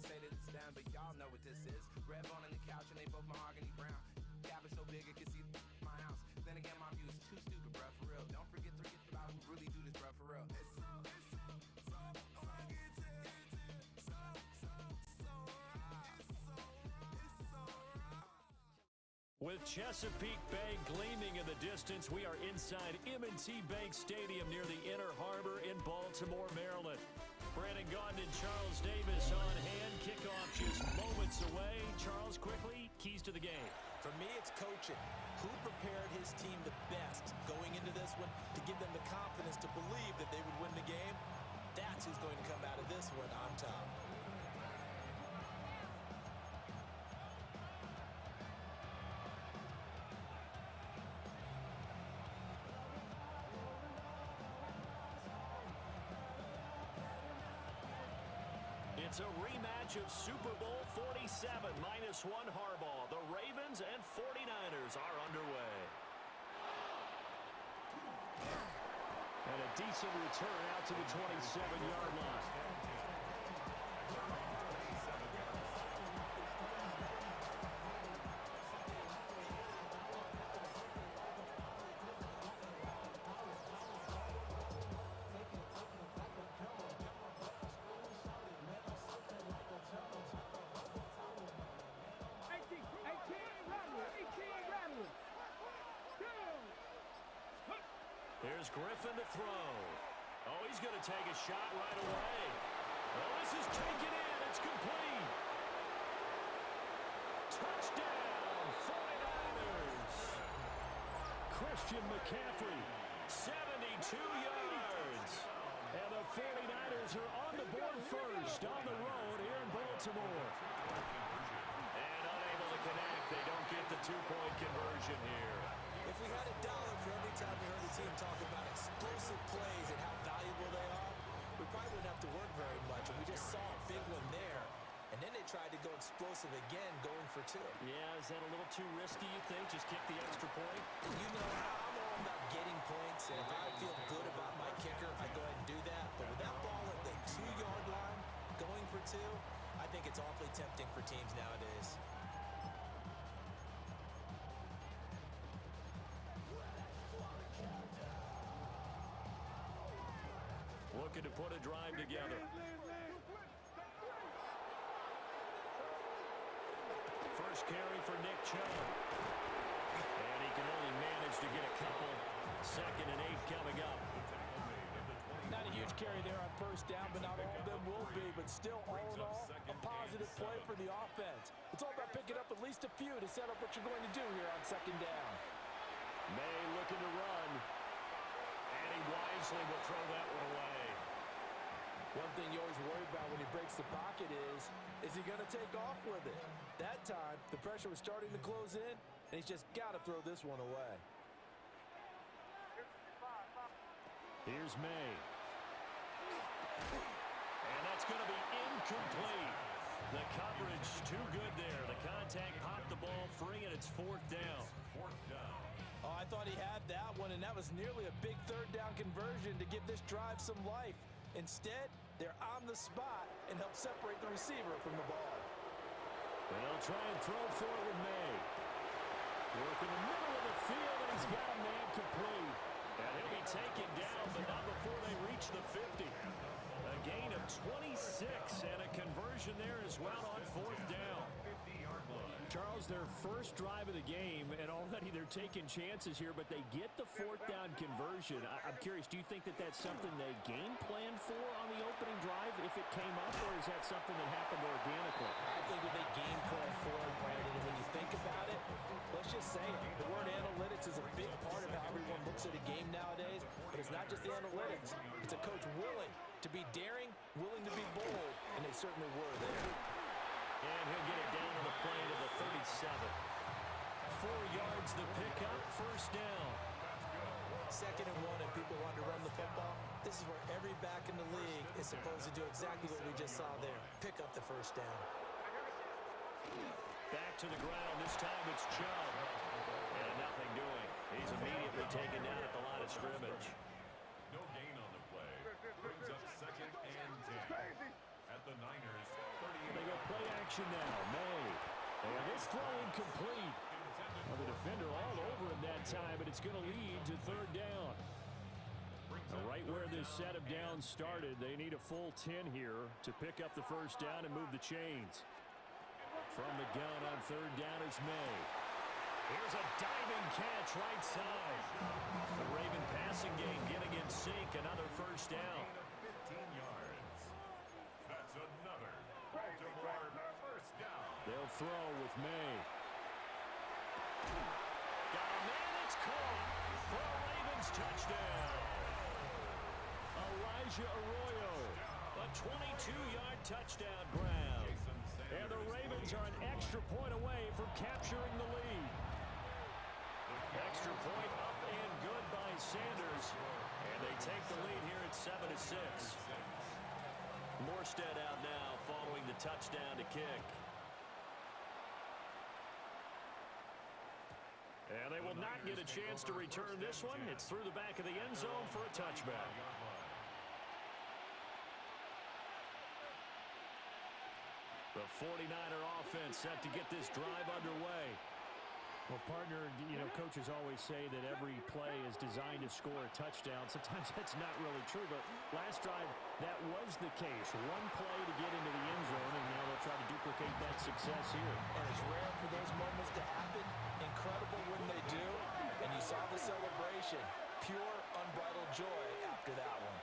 say that it's down, but y'all know what this is. Red bone on the couch and they both mahogany brown. Gap is so big it can see my house. Then again, my view is too stupid, bruh, for real. Don't forget about who really do this, bruh, for real. With Chesapeake Bay gleaming in the distance, we are inside M&T Bank Stadium near the Inner Harbor in Baltimore, Maryland. Brandon Gaudin and Charles Davis on hand. Kickoff just moments away. Charles, quickly, keys to the game. For me, it's coaching. Who prepared his team the best going into this one to give them the confidence to believe that they would win the game? That's who's going to come out of this one on top. It's a rematch of Super Bowl 47, -1 Harbaugh. The Ravens and 49ers are underway. And a decent return out to the 27-yard line. Here's Griffin to throw. Oh, he's going to take a shot right away. Oh, this is taken in. It's complete. Touchdown, 49ers. Christian McCaffrey, 72 yards. And the 49ers are on the board first on the road here in Baltimore. And unable to connect. They don't get the two-point conversion here. If we had $1 for every time we heard the team talk about explosive plays and how valuable they are, we probably wouldn't have to work very much. And we just saw a big one there. And then they tried to go explosive again, going for 2. Yeah, is that a little too risky, you think? Just kick the extra point? You know, I'm all about getting points. And if I feel good about my kicker, I go ahead and do that. But with that ball at the 2-yard line, going for 2, I think it's awfully tempting for teams nowadays. Looking to put a drive together. First carry for Nick Chubb. And he can only manage to get a couple. 2nd and 8 coming up. Not a huge carry there on first down, but not all of them will be. But still, all in all, a positive play for the offense. It's all about picking up at least a few to set up what you're going to do here on 2nd down. May looking to run. And he wisely will throw that one away. One thing you always worry about when he breaks the pocket is he going to take off with it? That time, the pressure was starting to close in, and he's just got to throw this one away. Here's May. And that's going to be incomplete. The coverage too good there. The contact popped the ball free, and it's 4th down. Oh, I thought he had that one, and that was nearly a big 3rd down conversion to give this drive some life. Instead, they're on the spot and help separate the receiver from the ball. They'll try and throw for it with May. Work in the middle of the field, and he's got a man complete. And he'll be taken down, but not before they reach the 50. A gain of 26 and a conversion there as well on 4th down. Charles, their first drive of the game, and already they're taking chances here, but they get the 4th down conversion. I'm curious, do you think that that's something they game planned for on the opening drive if it came up, or is that something that happened organically? I think that they game plan for it, Brandon, and when you think about it, let's just say it. The word analytics is a big part of how everyone looks at a game nowadays, but it's not just the analytics. It's a coach willing to be daring, willing to be bold, and they certainly were there. And he'll get it down to the play to the 37. 4 yards the pickup, 1st down. 2nd and 1, and people want to run the football. This is where every back in the league is supposed to do exactly what we just saw there. Pick up the 1st down. Back to the ground. This time it's Chubb. And nothing doing. He's immediately taken down at the line of scrimmage. No gain on the play. Brings up 2nd and 10. At the Niners, 38. They go action now. May. And this throw incomplete. Well, the defender all over him that time, but it's going to lead to third down. Right where this set of downs started, they need a full 10 here to pick up the first down and move the chains. From the gun on third down is May. Here's a diving catch right side. The Raven passing game getting in sync. Another first down. 15 yards. That's another Baltimore first down. They'll throw with May. Got a man that's caught for a Ravens touchdown. Elijah Arroyo, a 22-yard touchdown grab. And the Ravens are an extra point away from capturing the lead. Extra point up and good by Sanders. And they take the lead here at 7-6. Morstead out now following the touchdown to kick. And they will not get a chance to return this one. It's through the back of the end zone for a touchback. The 49er offense set to get this drive underway. Well, partner, coaches always say that every play is designed to score a touchdown. Sometimes that's not really true, but last drive, that was the case. One play to get into the end zone, and now they'll try to duplicate that success here. And it's rare for those moments to happen. Incredible when they do. And you saw the celebration. Pure, unbridled joy after that one.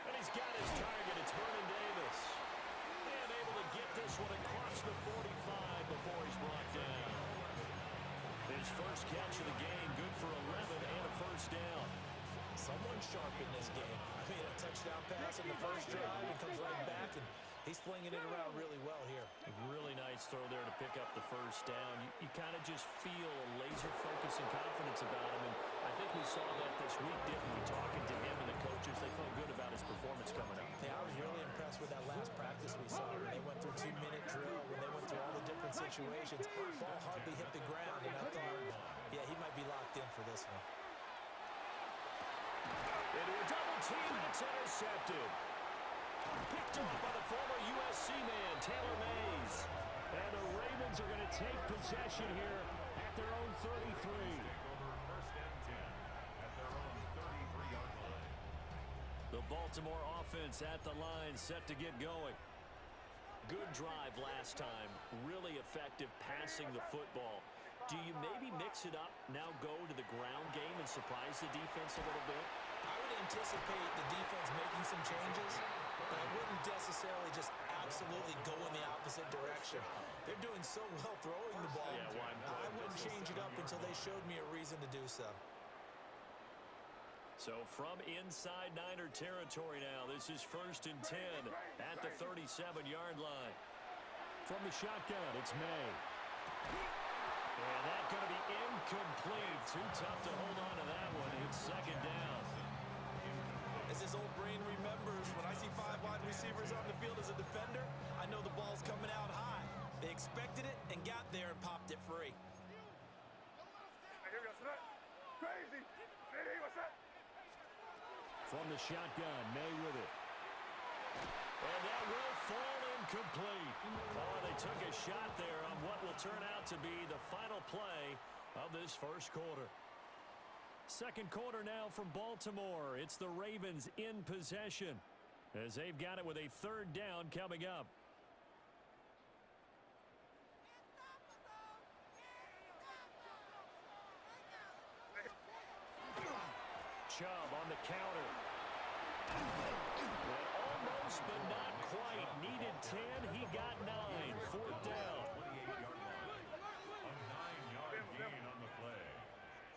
And he's got his target. It's Vernon Davis. And able to get this one across the 45 before he's brought down. His first catch of the game, good for 11 and a first down. Someone sharp in this game. I mean, a touchdown pass in the first drive and comes right back, and he's flinging it around really well here. A really nice throw there to pick up the first down. You kind of just feel a laser focus and confidence about him, and I think we saw that this week, didn't we? Talking to him and the coaches, they felt good about his performance coming up. Yeah, I was really impressed with that last practice we saw when they went through 2-minute drill, when they went through all the different situations. Ball hardly hit the ground, and I thought, yeah, he might be locked in for this one. Into a double team, and it's intercepted. Picked off by the former USC man, Taylor Mays. And the Ravens are going to take possession here at their own 33. First and 10 at their own 33-yard line. The Baltimore offense at the line, set to get going. Good drive last time. Really effective passing the football. Do you maybe mix it up, now go to the ground game and surprise the defense a little bit? I would anticipate the defense making some changes, but I wouldn't necessarily just absolutely go in the opposite direction. They're doing so well throwing the ball. Yeah, well, I wouldn't change it up until they showed me a reason to do so. So from inside Niner territory now, this is 1st and 10 at the 37-yard line. From the shotgun, it's May. And that's going to be incomplete. Too tough to hold on to that one. It's second down. As his old brain remembers, when I see 5 wide receivers on the field as a defender, I know the ball's coming out high. They expected it and got there and popped it free. From the shotgun, May with it. And that will fall incomplete. Oh, they took a shot there on what will turn out to be the final play of this first quarter. Second quarter now from Baltimore. It's the Ravens in possession as they've got it with a third down coming up. Chubb on the counter. Well, almost, but not quite. Needed 10. He got 9. Fourth down. 28-yard line. A 9-yard gain on the play.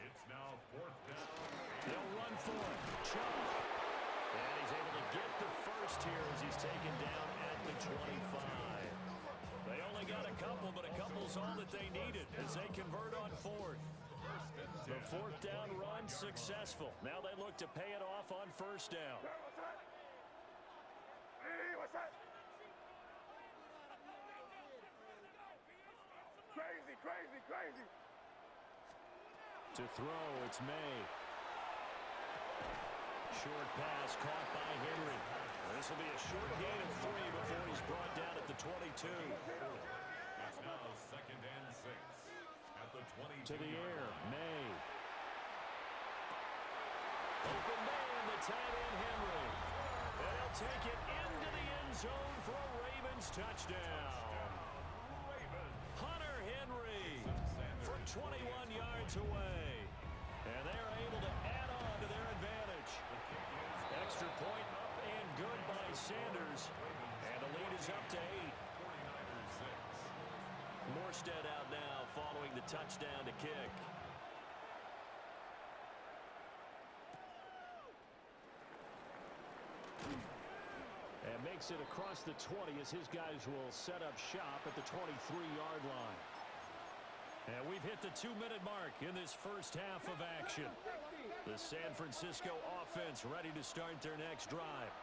It's now 4th down. They'll run for it. Chubb. And he's able to get the first here as he's taken down at the 25. They only got a couple, but a couple's all that they needed as they convert on 4th. The 4th down run successful. Now they look to pay it off on 1st down. Crazy. To throw, it's May. Short pass caught by Henry. This will be a short gain of 3 before he's brought down at the 22. It's now 2nd and 6 at the 22. To the air, May. Open man, the tight end, Henry. And he'll take it into the end zone for a Ravens touchdown. Hunter Henry for 21 yards away. And they're able to add on to their advantage. Extra point up and good by Sanders. And the lead is up to 8. Morstead out now following the touchdown to kick. And makes it across the 20 as his guys will set up shop at the 23-yard line. And we've hit the 2-minute mark in this first half of action. The San Francisco offense ready to start their next drive.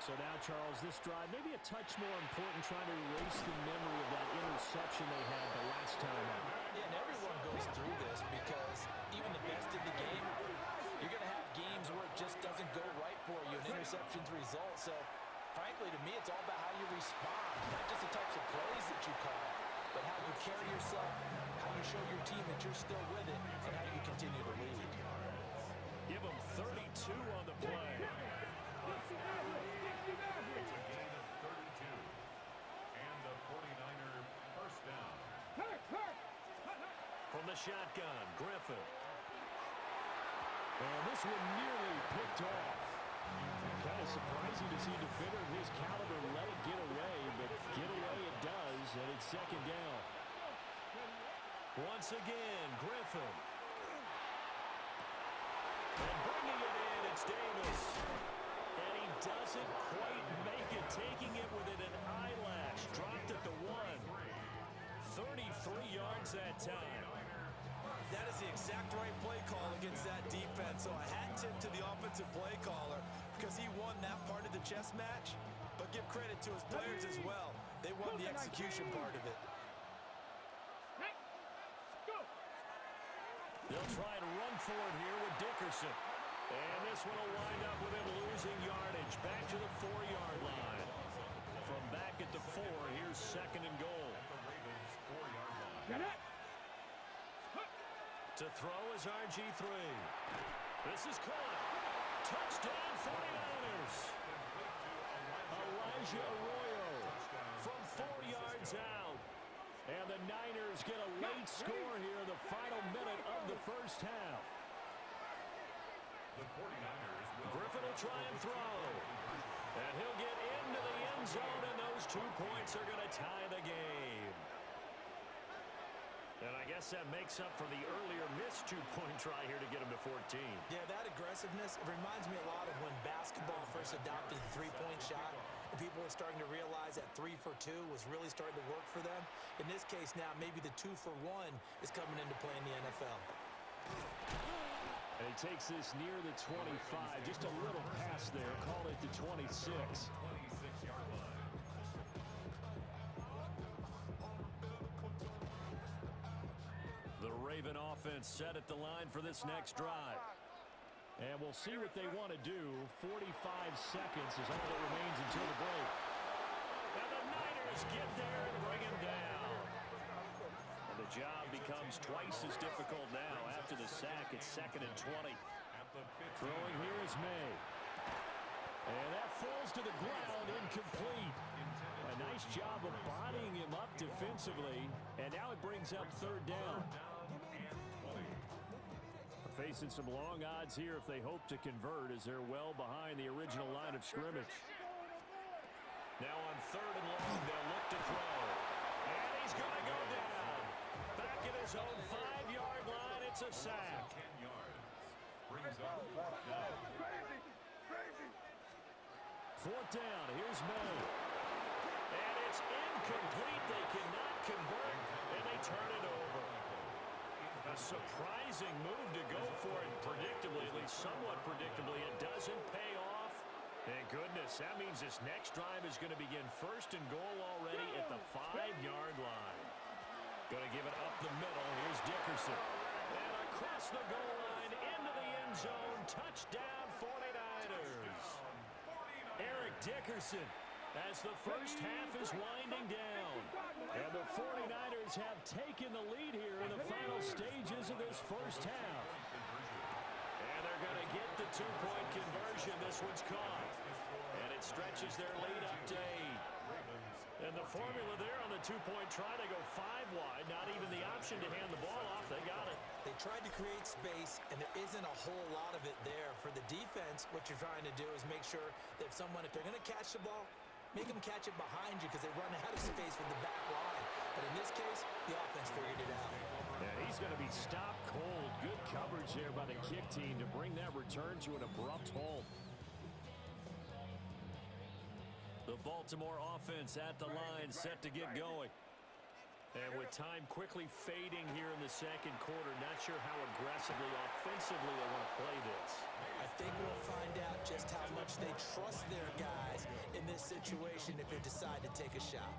So now, Charles, this drive maybe a touch more important, trying to erase the memory of that interception they had the last time out. Yeah, and everyone goes through this because even the best in the game, you're going to have games where it just doesn't go right for you, and interceptions result. So, frankly, to me, it's all about how you respond, not just the types of plays that you call, but how you carry yourself, how you show your team that you're still with it, and how you continue to lead. Give them 32 on the play. It's a gain of 32. And the 49er first down. From the shotgun, Griffin. And this one nearly picked off. Kind of surprising to see a defender of his caliber let it get away, but get away it does, and it's second down. Once again, Griffin. And bringing it in, it's Davis. And he doesn't quite make it, taking it within an eyelash. Dropped at the 1. 33 yards that time. That is the exact right play call against that defense. So a hat tip to the offensive play caller because he won that part of the chess match. But give credit to his players as well. They won the execution part of it. They'll try and run for it here with Dickerson. And this one will wind up with him losing yardage. Back to the 4-yard line. From back at the 4, here's second and goal. To throw is RG3. This is caught. Touchdown 49ers. Elijah Arroyo from 4 yards out. And the Niners get a late score here in the final minute of the first half. The 49ers Griffin will try and throw. And he'll get into the end zone, and those 2 points are going to tie the game. And I guess that makes up for the earlier missed 2-point try here to get him to 14. Yeah, that aggressiveness, it reminds me a lot of when basketball first adopted the three-point shot, and people were starting to realize that 3 for 2 was really starting to work for them. In this case now, maybe the 2 for 1 is coming into play in the NFL. And he takes this near the 25, just a little pass there, call it the 26. 26-yard line. The Raven offense set at the line for this next drive. And we'll see what they want to do. 45 seconds is all that remains until the break. And the Niners get there and bring him down. And the job becomes twice as difficult now after the sack. It's 2nd and 20. Throwing here is May. And that falls to the ground, incomplete. A nice job of bodying him up defensively. And now it brings up 3rd down. Facing some long odds here if they hope to convert, as they're well behind the original line of scrimmage. Now on 3rd and long, they'll look to throw. And he's going to go down. Back at his own 5-yard line, it's a sack. 10 yards. Brings up 4th down. 4th down, here's May. And it's incomplete. They cannot convert, and they turn it over. A surprising move to go for it predictably, at least somewhat predictably. It doesn't pay off. Thank goodness, that means this next drive is going to begin 1st and goal already at the 5-yard line. Going to give it up the middle. Here's Dickerson. And across the goal line into the end zone. Touchdown 49ers. Eric Dickerson as the first half is winding down. And the 49ers have taken the lead here in the final stages of this first half. And they're going to get the two-point conversion. This one's caught. And it stretches their lead up to 8. And the formula there on the two-point try to go 5 wide. Not even the option to hand the ball off. They got it. They tried to create space, and there isn't a whole lot of it there. For the defense, what you're trying to do is make sure that if they're going to catch the ball, make them catch it behind you because they run out of space with the back line. But in this case, the offense figured it out. And he's going to be stopped cold. Good coverage there by the kick team to bring that return to an abrupt halt. The Baltimore offense at the line, set to get going. And with time quickly fading here in the second quarter, not sure how aggressively, offensively they want to play this. I think we'll find out just how much they trust their guys in this situation if they decide to take a shot.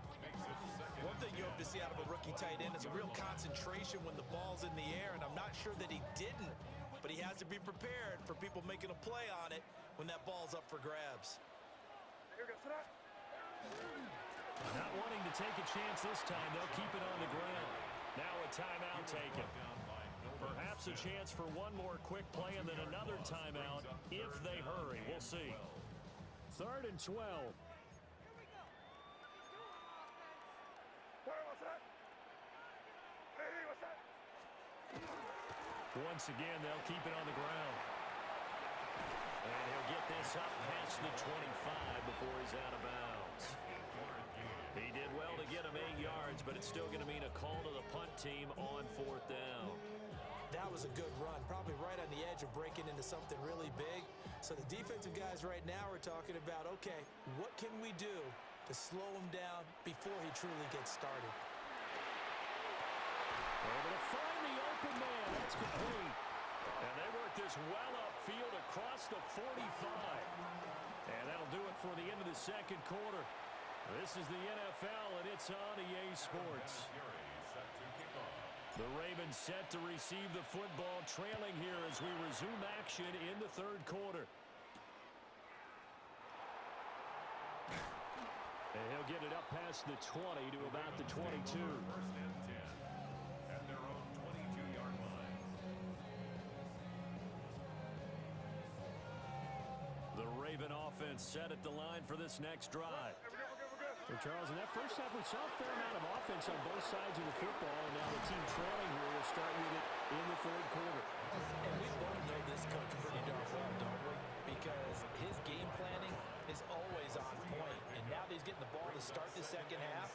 One thing you hope to see out of a rookie tight end is a real concentration when the ball's in the air, and I'm not sure that he didn't, but he has to be prepared for people making a play on it when that ball's up for grabs. Not wanting to take a chance this time, they'll keep it on the ground. Now a timeout taken. Perhaps a chance for one more quick play and then another timeout if they hurry. We'll see. 3rd and 12. Once again, they'll keep it on the ground. And he'll get this up past the 25 before he's out of bounds. He did well to get him 8 yards, but it's still going to mean a call to the punt team on 4th down. That was a good run, probably right on the edge of breaking into something really big. So the defensive guys right now are talking about, okay, what can we do to slow him down before he truly gets started? Able to find the open man. That's complete. And they work this well upfield across the 45. And that'll do it for the end of the second quarter. This is the NFL, and it's on EA Sports. The Ravens set to receive the football, trailing here as we resume action in the 3rd quarter. And he'll get it up past the 20 to about the 22. First and 10 at their own 22-yard line. The Raven offense set at the line for this next drive. Well, Charles, in that first half, we saw a fair amount of offense on both sides of the football, and now the team trailing here will start with it in the 3rd quarter. And we both know this coach pretty darn well, don't we? Because his game planning is always on point. And now that he's getting the ball to start the second half,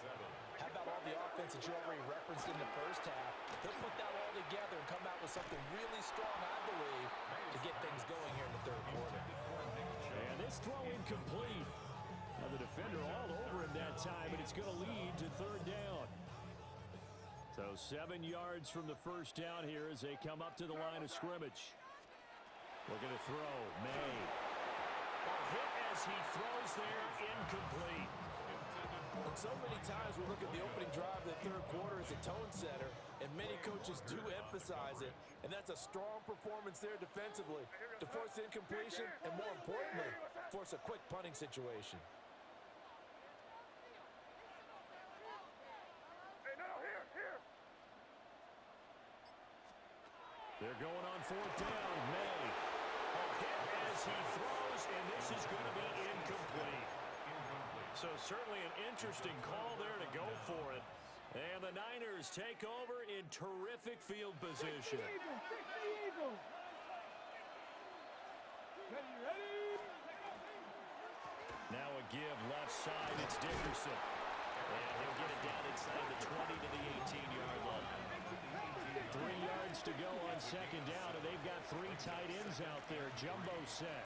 how about all the offense that you already referenced in the first half? He'll put that all together and come out with something really strong, I believe, to get things going here in the 3rd quarter. And this throw incomplete. Now the defender all over him that time, but it's going to lead to 3rd down. So 7 yards from the first down here as they come up to the line of scrimmage. Looking to throw. May. A hit as he throws there, incomplete. And so many times we look at the opening drive of the 3rd quarter as a tone setter, and many coaches do emphasize it, and that's a strong performance there defensively to force incompletion and, more importantly, force a quick punting situation. They're going on 4th down. May. A hit as he throws, and this is going to be incomplete. So certainly an interesting call there to go for it. And the Niners take over in terrific field position. Now a give left side. It's Dickerson. And he'll get it down inside the 20 to the 18-yard line. 3 yards to go on 2nd down, and they've got 3 tight ends out there. Jumbo set.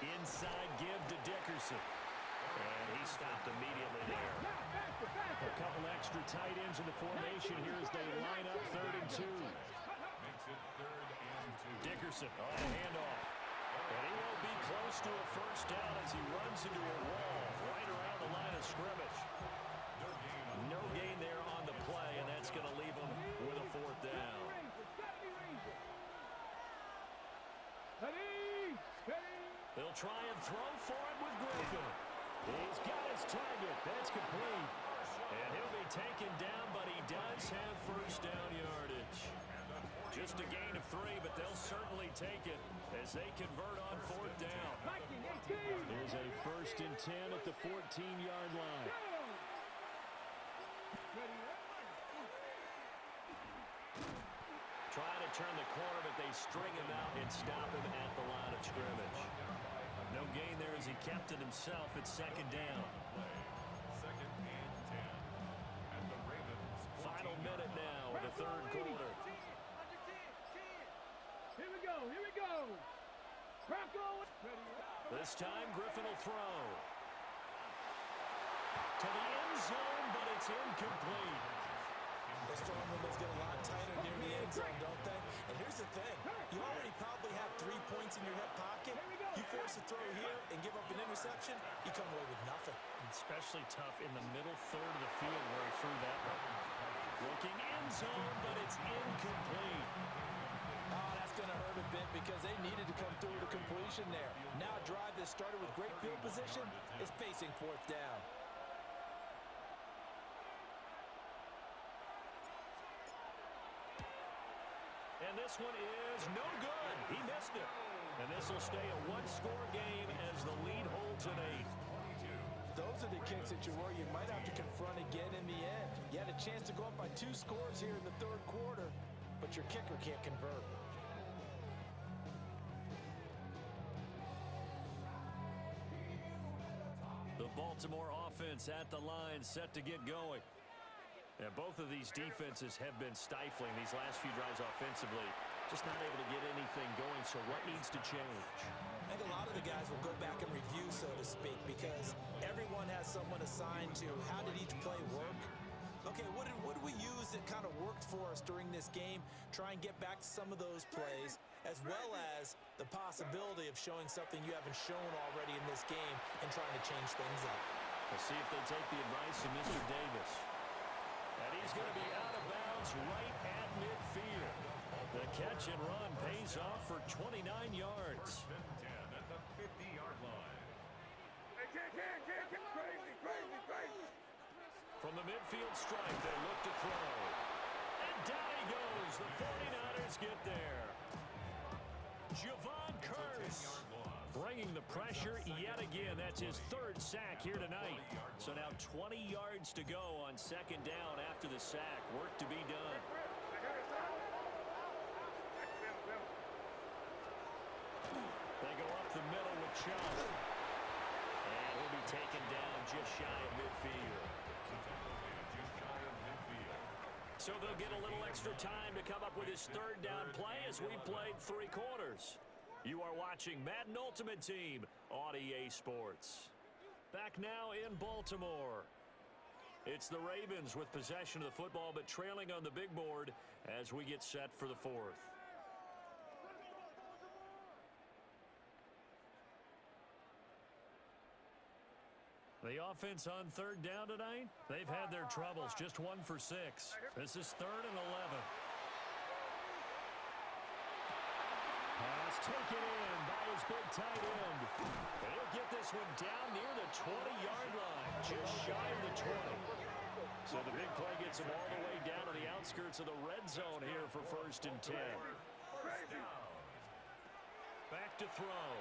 Inside give to Dickerson. And he stopped immediately there. A couple extra tight ends in the formation here as they line up 3rd and 2. Makes it 3rd and 2. Dickerson on a handoff. And he won't be close to a first down as he runs into a wall right around the line of scrimmage. No gain there on the play, and that's going to leave him with a 4th down. They'll try and throw for it with Griffin. He's got his target. That's complete. And he'll be taken down, but he does have first down yardage. Just a gain of 3, but they'll certainly take it as they convert on 4th down. Here's a 1st and 10 at the 14-yard line. Trying to turn the corner, but they string him out and stop him at the line of scrimmage. No gain there as he kept it himself at 2nd down. Second and 10. And the Ravens. Final minute now of the 3rd quarter. Here we go. Here we go. This time Griffin will throw. To the end zone, but it's incomplete. Those throwing windows get a lot tighter near the end zone, don't they? And here's the thing. You already probably have 3 points in your hip pocket. You force a throw here and give up an interception, you come away with nothing. Especially tough in the middle third of the field where he threw that one. Looking end zone, but it's incomplete. Oh, that's going to hurt a bit because they needed to come through the completion there. Now a drive that started with great field position is facing 4th down. And this one is no good. He missed it. And this will stay a 1-score game as the lead holds at 8. Those are the kicks that you worry you might have to confront again in the end. You had a chance to go up by 2 scores here in the 3rd quarter, but your kicker can't convert. The Baltimore offense at the line, set to get going. And both of these defenses have been stifling these last few drives offensively. Just not able to get anything going, so what needs to change? I think a lot of the guys will go back and review, so to speak, because everyone has someone assigned to how did each play work. Okay, what did we use that kind of worked for us during this game? Try and get back to some of those plays, as well as the possibility of showing something you haven't shown already in this game and trying to change things up. We'll see if they take the advice of Mr. Davis. And he's going to be out of bounds right at midfield. The catch and run pays off for 29 yards. 10 at the 50-yard line. From the midfield stripe, they look to throw. And down he goes. The 49ers get there. Javon Curse bringing the pressure yet again. That's his 3rd sack here tonight. So now 20 yards to go on 2nd down after the sack. Work to be done. They go up the middle with Chubb. And he'll be taken down just shy of midfield. So they'll get a little extra time to come up with his 3rd down play as we've played 3 quarters. You are watching Madden Ultimate Team on EA Sports. Back now in Baltimore. It's the Ravens with possession of the football, but trailing on the big board as we get set for the 4th. The offense on 3rd down tonight, they've had their troubles. Just 1 for 6. This is 3rd and 11. Pass taken in by his big tight end. And he'll get this one down near the 20-yard line, just shy of the 20. So the big play gets him all the way down to the outskirts of the red zone here for 1st and 10. Back to throw.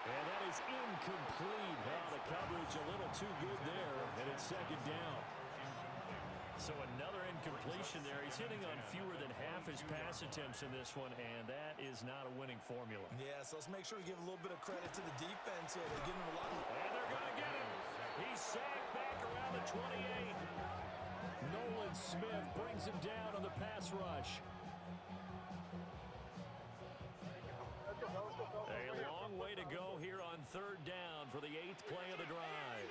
And that is incomplete. Well, the coverage a little too good there, and it's 2nd down. So another incompletion there. He's hitting on fewer than half his pass attempts in this one, and that is not a winning formula. Yeah, so let's make sure we give a little bit of credit to the defense here. They're giving him a lot of... And they're going to get him. He's sacked back around the 28. Nolan Smith brings him down on the pass rush. A long way to go here on 3rd down for the 8th play of the drive.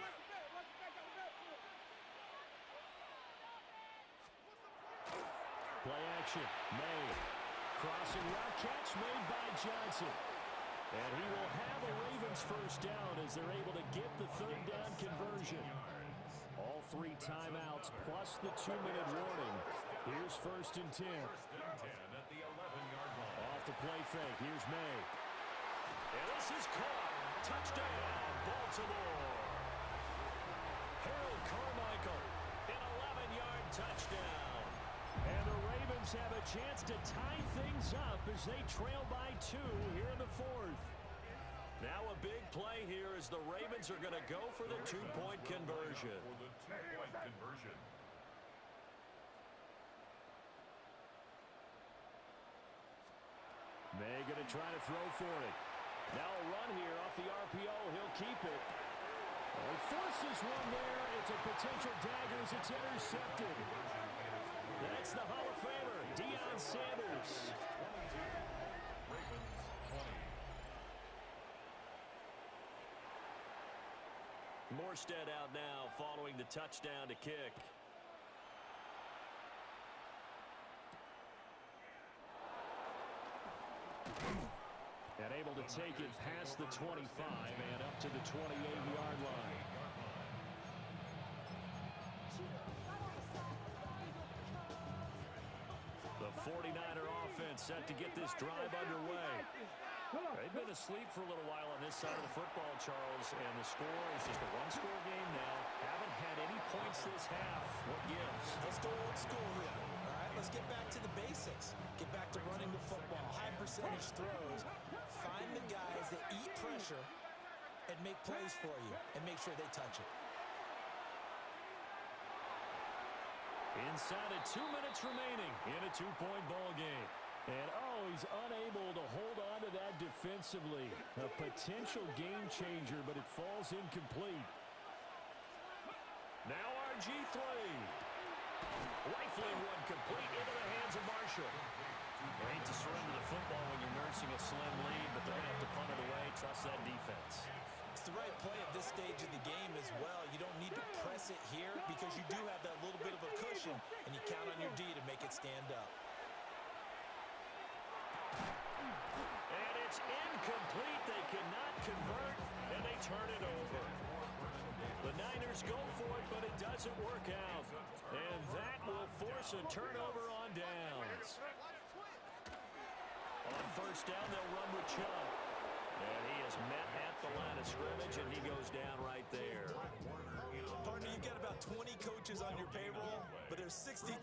Play action. May. Crossing route catch made by Johnson. And he will have a Ravens 1st down as they're able to get the 3rd down conversion. All 3 timeouts plus the 2-minute warning. Here's 1st and 10. At the 11-yard line. Off the play fake. Here's May. And this is caught. Touchdown, Baltimore. Harold Carmichael, an 11-yard touchdown. And the Ravens have a chance to tie things up as they trail by 2 here in the 4th. Now a big play here as the Ravens are going to go for the 2-point conversion. May going to try to throw for it. Now a run here off the RPO. He'll keep it. He forces one there. It's a potential dagger as it's intercepted. That's the Hall of Famer, Deion Sanders. Morstead out now following the touchdown to kick. And able to take it past the 25 and up to the 28-yard line. The 49er offense set to get this drive underway. They've been asleep for a little while on this side of the football, Charles, and the score is just a one-score game now. Haven't had any points this half. What gives? Let's go old school here. All right, let's get back to the basics. Get back to running the football, high percentage throws. Find the guys that eat pressure and make plays for you and make sure they touch it. Inside of 2 minutes remaining in a 2-point ball game. And, he's unable to hold on to that defensively. A potential game changer, but it falls incomplete. Now RG3. Rifling one complete into the hands of Marshall. They hate to surrender the football when you're nursing a slim lead, but they're going to have to punt it away. Trust that defense. It's the right play at this stage of the game as well. You don't need to press it here because you do have that little bit of a cushion, and you count on your D to make it stand up. And it's incomplete. They cannot convert, and they turn it over. The Niners go for it, but it doesn't work out. And that will force a turnover on downs. On first down, they'll run with Chubb. And he is met at the line of scrimmage, and he goes down right there. Partner, you've got about 20 coaches on your payroll, but there's 60,000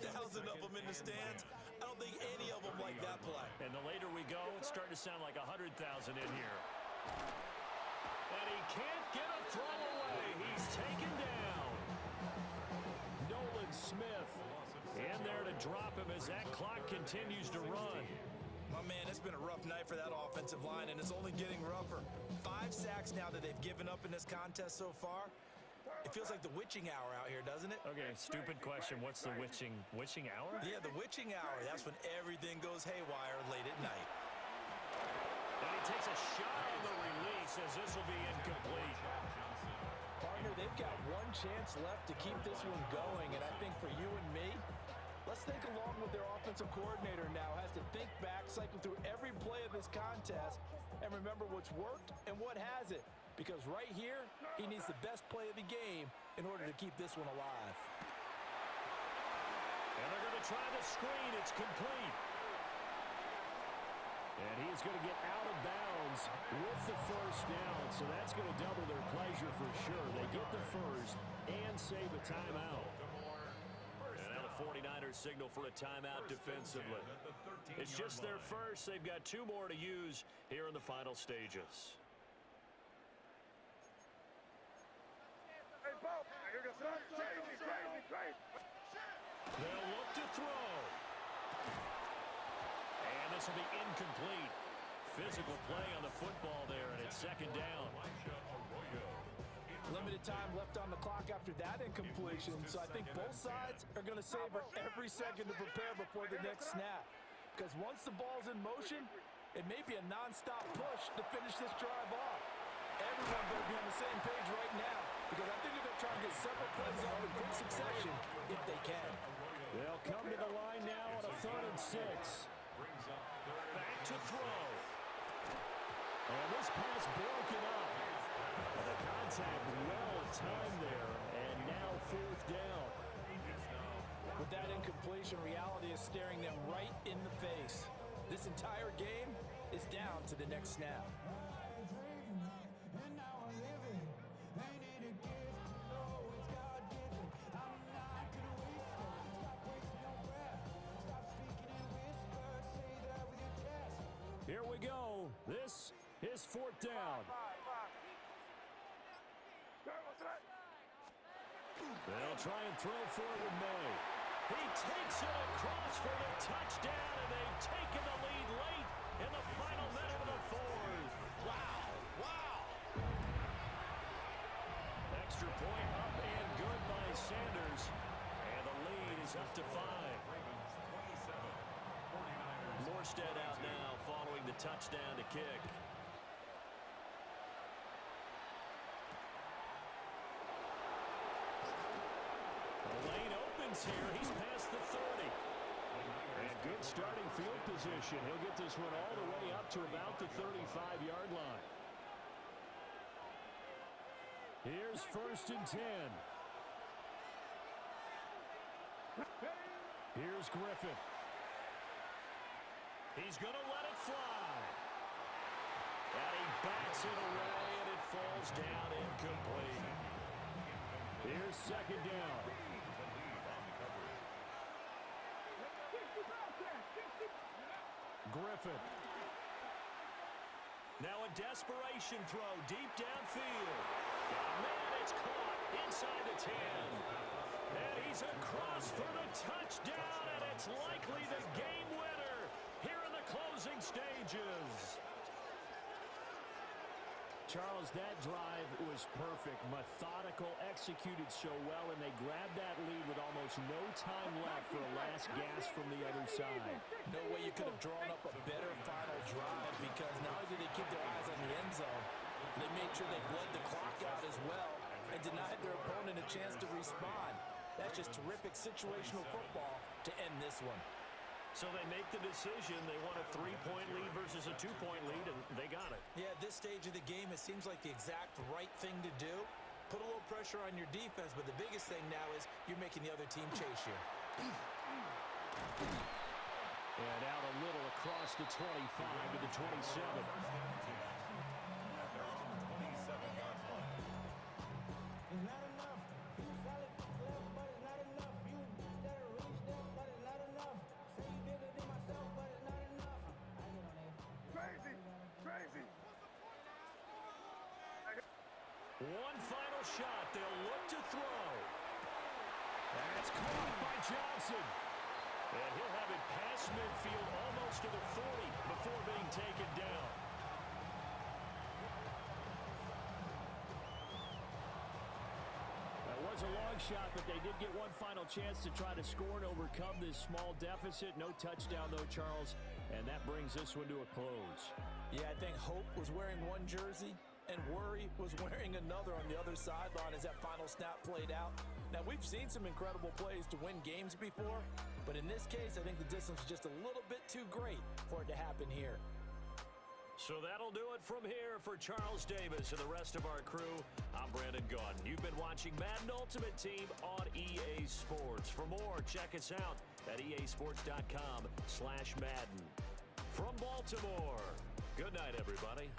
of them in the stands. I don't think any of them like that play. And the later we go, it's starting to sound like 100,000 in here. And he can't get a throw away. He's taken down. Nolan Smith in there to drop him as that clock continues to run. My man, it's been a rough night for that offensive line, and it's only getting rougher. 5 sacks now that they've given up in this contest so far. It feels like the witching hour out here, doesn't it? Okay, stupid question. What's the witching hour? Yeah, the witching hour. That's when everything goes haywire late at night. And he takes a shot on the release as this will be incomplete. Partner, they've got one chance left to keep this one going, and I think for you and me, let's think along with their offensive coordinator now. Has to think back, cycle through every play of this contest, and remember what's worked and what hasn't. Because right here, he needs the best play of the game in order to keep this one alive. And they're going to try the screen. It's complete. And he's going to get out of bounds with the first down. So that's going to double their pleasure for sure. They get the first and save a timeout. And now the 49ers signal for a timeout defensively. It's just their first. They've got 2 more to use here in the final stages. They'll look to throw. And this will be incomplete. Physical play on the football there, and it's second down. Limited time left on the clock after that incompletion, so I think both sides are going to savor every second to prepare before the next snap. Because once the ball's in motion, it may be a nonstop push to finish this drive off. Everyone better be on the same page right now, because I think they're trying to get several plays off in quick succession if they can. They'll come to the line now on a 3rd and 6. Back to throw. And this pass broken up. The contact well timed there, and now 4th down. With that incompletion, reality is staring them right in the face. This entire game is down to the next snap. Here we go. This is 4th down. They'll try and throw for it with May. He takes it across for the touchdown, and they've taken the lead late in the final minute of the 4th. Wow. Wow. Extra point up and good by Sanders. And the lead is up to 5. Morstead out now following the touchdown to kick. The lane opens here. He's past the 30. And good starting field position. He'll get this one all the way up to about the 35-yard line. Here's 1st and 10. Here's Griffin. He's going to let it fly. And he backs it away, and it falls down incomplete. Here's 2nd down. Griffin. Now a desperation throw deep downfield. And man, it's caught inside the 10. And he's across for the touchdown, and it's likely the game winner here in the closing stages. Charles, that drive was perfect, methodical, executed so well, and they grabbed that lead with almost no time left for a last gasp from the other side. No way you could have drawn up a better final drive, because not only did they keep their eyes on the end zone, they made sure they bled the clock out as well and denied their opponent a chance to respond. That's just terrific situational football to end this one. So they make the decision. They want a 3-point lead versus a 2-point lead, and they got it. Yeah, at this stage of the game, it seems like the exact right thing to do. Put a little pressure on your defense, but the biggest thing now is you're making the other team chase you. And out a little across the 25 to the 27. One final shot. They'll look to throw. That's caught by Johnson. And he'll have it past midfield almost to the 40 before being taken down. That was a long shot, but they did get one final chance to try to score and overcome this small deficit. No touchdown, though, Charles. And that brings this one to a close. Yeah, I think Hope was wearing one jersey and Worry was wearing another on the other sideline as that final snap played out. Now, we've seen some incredible plays to win games before, but in this case, I think the distance was just a little bit too great for it to happen here. So that'll do it from here for Charles Davis and the rest of our crew. I'm Brandon Gaudin. You've been watching Madden Ultimate Team on EA Sports. For more, check us out at easports.com/Madden. From Baltimore, good night, everybody.